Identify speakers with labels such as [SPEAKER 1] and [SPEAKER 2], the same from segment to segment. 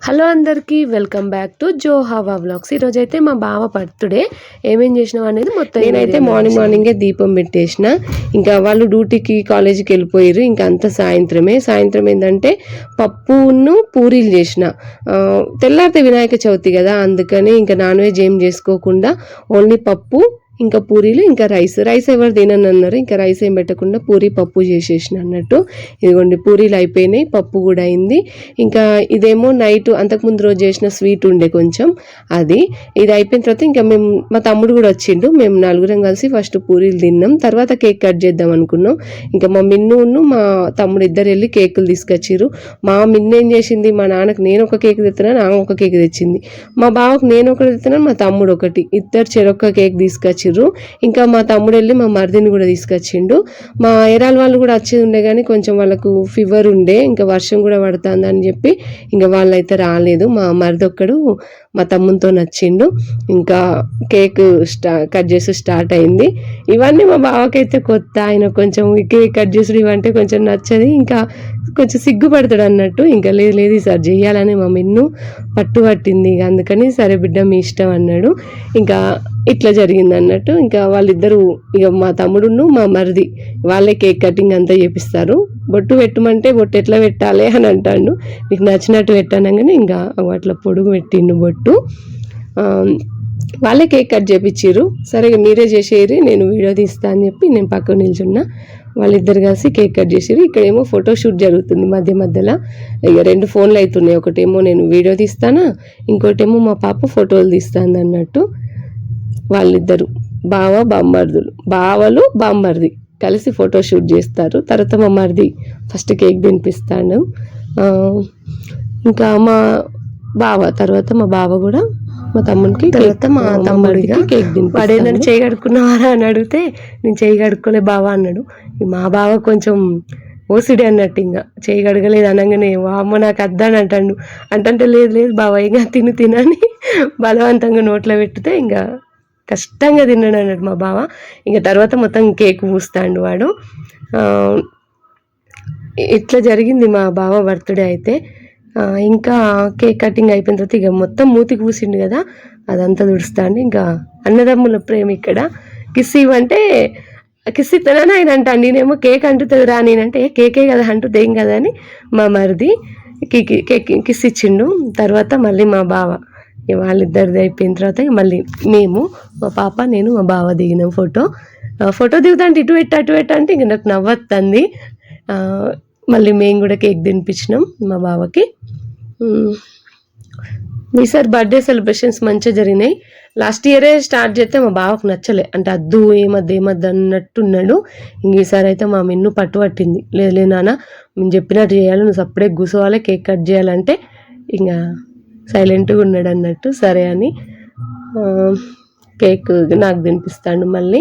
[SPEAKER 1] Hello అందరికీ welcome back to జో హవా vlogs. ఈరోజు అయితే మా బావ బర్త్డే. ఏమేం చేసినాం అనేది మొత్తం నేనైతే మార్నింగే దీపం పెట్టేసిన. ఇంకా వాళ్ళు డ్యూటీకి కాలేజీకి వెళ్ళిపోయారు. ఇంకా అంత సాయంత్రం ఏంటంటే పప్పును పూరీలు చేసిన. తెల్లారితే వినాయక చవితి కదా, అందుకని ఇంకా నాన్ వెజ్ ఏం చేసుకోకుండా ఓన్లీ పప్పు ఇంకా పూరీలు ఇంకా రైస్ ఎవరు తినని అన్నారు. ఇంకా రైస్ ఏం పెట్టకుండా పూరీ పప్పు చేసేసిన అన్నట్టు. ఇదిగోండి పూరీలు అయిపోయినాయి, పప్పు కూడా అయింది. ఇంకా ఇదేమో నైట్ అంతకుముందు రోజు చేసిన స్వీట్ ఉండే కొంచెం, ఇది అయిపోయిన తర్వాత ఇంకా మా తమ్ముడు కూడా వచ్చిండు. మేము నలుగురం కలిసి ఫస్ట్ పూరీలు తిన్నాం, తర్వాత కేక్ కట్ చేద్దాం అనుకున్నాం. ఇంకా మా మిన్ను మా తమ్ముడు ఇద్దరు వెళ్ళి కేకులు తీసుకొచ్చిర్రు. మా మిన్ను ఏం చేసింది, మా నాన్నకు నేను ఒక కేక్ తెస్తున్నాను, ఆమె ఒక కేక్ తెచ్చింది. మా బావకు నేను ఒకటి తెస్తున్నాను, మా తమ్ముడు ఒకటి, ఇద్దరు చెరొక్క కేక్ తీసుకొచ్చి. ఇంకా మా తమ్ముడు వెళ్ళి మా మరిదిని కూడా తీసుకొచ్చిండు. మా ఏరాల వాళ్ళు కూడా వచ్చేది ఉండే కానీ కొంచెం వాళ్ళకు ఫీవర్ ఉండే, ఇంకా వర్షం కూడా పడుతుంది అని చెప్పి ఇంకా వాళ్ళైతే రాలేదు. మా మరిది ఒక్కడు మా తమ్ముతో నచ్చిండు. ఇంకా కేక్ కట్ చేసి స్టార్ట్ అయింది. ఇవన్నీ మా బావకైతే కొత్త, ఆయన కొంచెం కేక్ కట్ చేసుడు ఇవంటే కొంచెం నచ్చది, ఇంకా కొంచెం సిగ్గుపడతాడు అన్నట్టు. ఇంకా లేదు ఈసారి చెయ్యాలని మా మిన్ను పట్టింది. ఇక అందుకని సరే బిడ్డ మీ ఇష్టం అన్నాడు. ఇంకా ఇట్లా జరిగింది అన్నట్టు. ఇంకా వాళ్ళిద్దరూ ఇక మా తమ్ముడును మా మరిది వాళ్ళే కేక్ కటింగ్ అంతా చేపిస్తారు. బొట్టు పెట్టమంటే బొట్టు ఎట్లా పెట్టాలి అని అంటాడు. నీకు నచ్చినట్టు పెట్టానగానే ఇంకా అట్లా పొడుగు పెట్టిండు బొట్టు. వాళ్ళే కేక్ కట్ చేపించారు. సరే మీరే చేసేయరు, నేను వీడియో తీస్తా అని చెప్పి నేను పక్కన నిల్చున్నా. వాళ్ళిద్దరు కలిసి కేక్ కట్ చేసారు. ఇక్కడేమో ఫోటోషూట్ జరుగుతుంది మధ్యలో. ఇక 2 ఫోన్లు అవుతున్నాయి. ఒకటేమో నేను వీడియో తీస్తానా, ఇంకోటేమో మా పాప ఫోటోలు తీస్తాను అన్నట్టు. వాళ్ళిద్దరు బావలు బామ్మర్ది కలిసి ఫోటోషూట్ చేస్తారు. తర్వాత మా మరిది ఫస్ట్ కేక్ తినిపిస్తాడు. ఇంకా మా బావ తర్వాత మా బావ కూడా మా తమ్ముడికి, తర్వాత మా తమ్ముడికి కేక్ తిని వాడేందని చేయి కడుక్కున్నావారా అని అడిగితే నేను చేయి కడుక్కోలే బావ అన్నాడు. మా బావ కొంచెం ఓసిడి అన్నట్టు, ఇంకా చేయి కడగలేదు అనగానే అమ్మ నాకు అద్దని అంటే లేదు బావ ఇంకా తినని బలవంతంగా నోట్లో పెట్టితే ఇంకా కష్టంగా తిన్నాడు అన్నాడు మా బావ. ఇంకా తర్వాత మొత్తం కేక్ పూస్తాడు వాడు. ఇట్లా జరిగింది మా బావ బర్త్డే అయితే. ఇంకా కేక్ కటింగ్ అయిపోయిన తర్వాత ఇక మొత్తం మూతికి పూసిండు కదా, అదంతా తుడుస్తాండి. ఇంకా అన్నదమ్ముల ప్రేమ ఇక్కడ. కిస్ ఇవ్వంటే కిస్ ఇస్తానని ఆయన అంటాను, నేనేమో కేక్ అంటుతుంది రా, నేనంటే కేకే కదా అంటుంది ఏం కదా అని మా మరిది కేక్ కిస్ ఇచ్చిండు. తర్వాత మళ్ళీ మా బావ వాళ్ళిద్దరిది అయిపోయిన తర్వాత మళ్ళీ మేము మా పాప నేను మా బావ దిగినాం ఫోటో దిగుతా అంటే ఇటు పెట్టు అంటే ఇంక నాకు నవ్వొస్తుంది. మళ్ళీ మేము కూడా కేక్ తినిపించినాం మా బావకి. ఈసారి బర్త్డే సెలబ్రేషన్స్ మంచిగా జరిగినాయి. లాస్ట్ ఇయరే స్టార్ట్ చేస్తే మా బావకు నచ్చలే, అంటే అద్దు ఏమద్దు అన్నట్టున్నాడు. ఇంక ఈసారి అయితే మా మిన్ను పట్టింది, లేదు నాన్న మేము చెప్పినట్టు చేయాలి, నువ్వు సపరేట్ కూర్చోవాలి, కేక్ కట్ చేయాలంటే ఇంకా సైలెంట్గా ఉన్నాడు అన్నట్టు. సరే అని కేక్ నాకు తినిపిస్తాడు. మళ్ళీ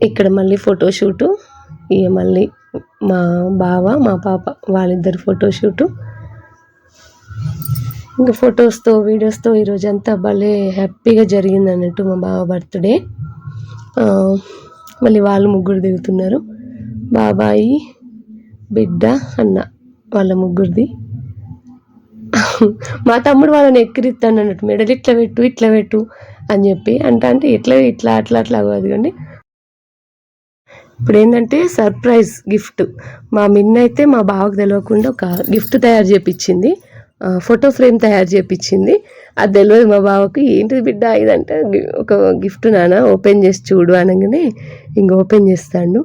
[SPEAKER 1] ఇక్కడ మళ్ళీ ఫోటోషూటు, ఇక మళ్ళీ మా బావ మా పాప వాళ్ళిద్దరు ఫోటోషూటు. ఇంకా ఫొటోస్తో వీడియోస్తో ఈరోజు అంతా భలే హ్యాపీగా జరిగింది అన్నట్టు మా బావ బర్త్డే. మళ్ళీ వాళ్ళు ముగ్గురు దిగుతున్నారు, బాబాయి బిడ్డ అన్న వాళ్ళ ముగ్గురిది. మా తమ్ముడు వాళ్ళని ఎక్కిరిస్తాను అన్నట్టు, మెడలు ఇట్లా పెట్టు అని చెప్పి అంటే ఇట్లా అట్లా కాదు కండి. ఇప్పుడు ఏంటంటే సర్ప్రైజ్ గిఫ్ట్. మా మిన్న అయితే మా బావకు తెలియకుండా ఒక గిఫ్ట్ తయారు చేయించింది, ఫోటో ఫ్రేమ్ తయారు చేయించింది. అది తెలియదు మా బావకు. ఏంటిది బిడ్డ ఇదంటే ఒక గిఫ్ట్ నాన్న ఓపెన్ చేసి చూడు అనగానే ఇంక ఓపెన్ చేస్తాడు.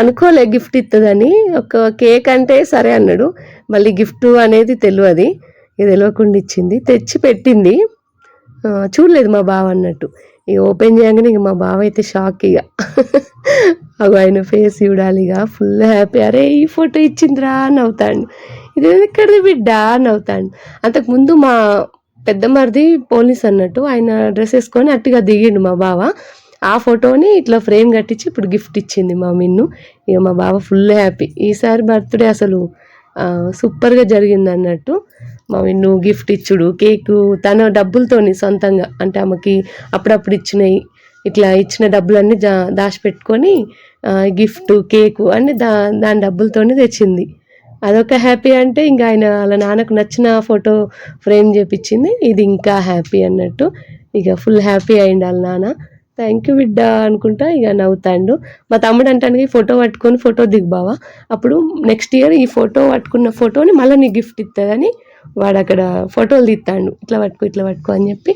[SPEAKER 1] అనుకోలే గిఫ్ట్ ఇస్తుందని. ఒక కేక్ అంటే సరే అన్నాడు, మళ్ళీ గిఫ్ట్ అనేది తెలియదు, ఇది తెలియకుండా ఇచ్చింది, తెచ్చి పెట్టింది. చూడలేదు మా బావ అన్నట్టు. ఇక ఓపెన్ చేయగానే ఇక మా బావ అయితే షాక్. ఇక ఆయన ఫేస్ చూడాలి, ఇక ఫుల్ హ్యాపీ. అరే ఈ ఫోటో ఇచ్చిందిరా అని అవుతాడు. ఇది ఎక్కడిది బిడ్డ అని అవుతాడు. అంతకుముందు మా పెద్ద మరిది పోలీస్ అన్నట్టు, ఆయన డ్రెస్ వేసుకొని అట్టుగా దిగిండు మా బావ. ఆ ఫోటోని ఇట్లా ఫ్రేమ్ కట్టించి ఇప్పుడు గిఫ్ట్ ఇచ్చింది మా మిన్ను. ఇక మా బావ ఫుల్ హ్యాపీ. ఈసారి బర్త్డే అసలు సూపర్గా జరిగింది అన్నట్టు. మా మిన్ను గిఫ్ట్ ఇచ్చుడు, కేకు తన డబ్బులతోని సొంతంగా, అంటే ఆమెకి అప్పుడప్పుడు ఇచ్చినాయి ఇట్లా ఇచ్చిన డబ్బులన్నీ దాచిపెట్టుకొని గిఫ్ట్ కేకు అన్ని దాని డబ్బులతోనే తెచ్చింది. అదొక హ్యాపీ. అంటే ఇంకా వాళ్ళ నాన్నకు నచ్చిన ఫోటో ఫ్రేమ్ చేపించింది. ఇది ఇంకా హ్యాపీ అన్నట్టు. ఇక ఫుల్ హ్యాపీ అయింది వాళ్ళ నాన్న. థ్యాంక్ యూ బిడ్డ అనుకుంటా ఇక నవ్వుతాండు. మా తమ్ముడు అంటానికి ఫోటో పట్టుకొని ఫోటో దిగుబావా, అప్పుడు నెక్స్ట్ ఇయర్ ఈ ఫోటో పట్టుకున్న ఫోటోని మళ్ళీ నీకు గిఫ్ట్ ఇస్తుందని వాడు అక్కడ ఫోటోలు తీస్తాడు. ఇట్లా పట్టుకో అని చెప్పి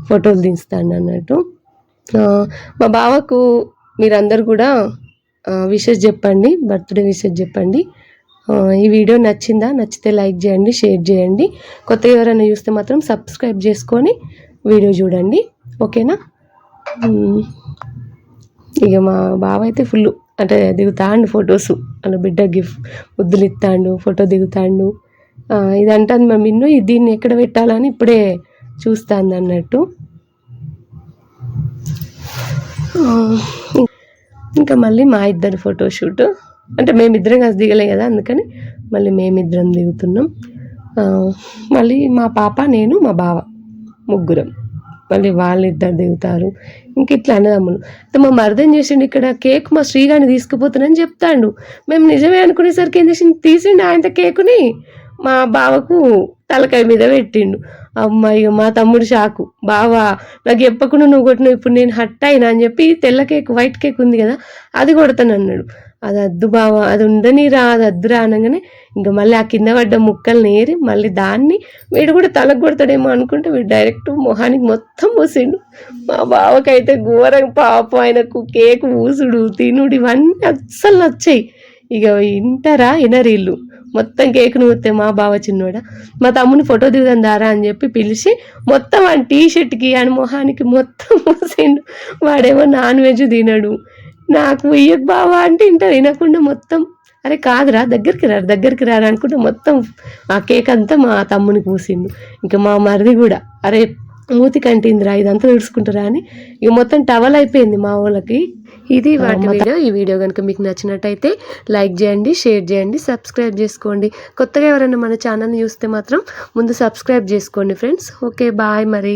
[SPEAKER 1] ఫోటోలు తీస్తాడు అన్నట్టు. మా బావకు మీరందరూ కూడా విషెస్ చెప్పండి, బర్త్డే విషెస్ చెప్పండి. ఈ వీడియో నచ్చితే లైక్ చేయండి, షేర్ చేయండి. కొత్తగా ఎవరైనా చూస్తే మాత్రం సబ్స్క్రైబ్ చేసుకొని వీడియో చూడండి, ఓకేనా. ఇక మా బావ అయితే ఫుల్ అంటే దిగుతాండు ఫొటోస్. అలా బిడ్డ గిఫ్ట్ ముద్దులు ఇస్తాడు, ఫోటో దిగుతాడు. ఇది అంటుంది మా మిన్ను, దీన్ని ఎక్కడ పెట్టాలని ఇప్పుడే చూస్తాను అన్నట్టు. ఇంకా మళ్ళీ మా ఇద్దరు ఫోటోషూట్, అంటే మేమిద్దరం కలిసి దిగలేం కదా, అందుకని మళ్ళీ మేమిద్దరం దిగుతున్నాం. మళ్ళీ మా పాప, నేను, మా బావ ముగ్గురం మళ్ళీ వాళ్ళిద్దరు దిగుతారు. ఇంక ఇట్లా అన్నదమ్ములు. అయితే మా మరిదేం చేసిండు, ఇక్కడ కేక్ మా శ్రీగాని తీసుకుపోతానని చెప్తాడు. మేము నిజమే అనుకునేసరికి ఏం చేసిండు, తీసిండు ఆయన కేకుని మా బావకు తలకాయ మీద పెట్టిండు. అమ్మాయి మా తమ్ముడు షాకు, బావా నాకు చెప్పకుండా నువ్వు కొట్టినావు, ఇప్పుడు నేను హట్ అయినా అని చెప్పి తెల్ల కేక్ వైట్ కేక్ ఉంది కదా అది కొడతాను అన్నాడు. అది వద్దు బావా, అది ఉండనిరా, అది వద్దురా అనగానే ఇంకా మళ్ళీ ఆ కింద పడ్డ ముక్కలు నేరి మళ్ళీ దాన్ని వీడు కూడా తలకు కొడతాడేమో అనుకుంటే వీడు డైరెక్ట్ మొహానికి మొత్తం పోసిండు. మా బావకైతే ఘోరంగా పాపం, ఆయనకు కేక్ ఊసుడు తినుడు ఇవన్నీ అస్సలు నచ్చాయి. ఇక ఇనరీళ్ళు మొత్తం కేక్ నూరితే మా బావ చిన్నోడ మా తమ్ముని ఫోటో దిగుదాం దారా అని చెప్పి పిలిచి మొత్తం ఆ టీషర్ట్కి అని మొహానికి మొత్తం పోసిండు. వాడేమో నాన్ వెజ్ తినడు. నాకు ఇయ్యకు బావా అంటే ఇంటర్ వినకుండా మొత్తం అరే కాదురా దగ్గరికి రారా అనుకుంటే మొత్తం ఆ కేక్ అంతా మా తమ్మునికి పూసిండు. ఇంకా మా మరిది కూడా అరే మూతి కంటిందిరా ఇదంతా తెలుసుకుంటారా అని ఇక మొత్తం టవల్ అయిపోయింది మా వాళ్ళకి. ఇది వాటి వీడియో. ఈ వీడియో కనుక మీకు నచ్చినట్టయితే లైక్ చేయండి, షేర్ చేయండి, సబ్స్క్రైబ్ చేసుకోండి. కొత్తగా ఎవరైనా మన ఛానల్ని చూస్తే మాత్రం ముందు సబ్స్క్రైబ్ చేసుకోండి ఫ్రెండ్స్. ఓకే బాయ్ మరి.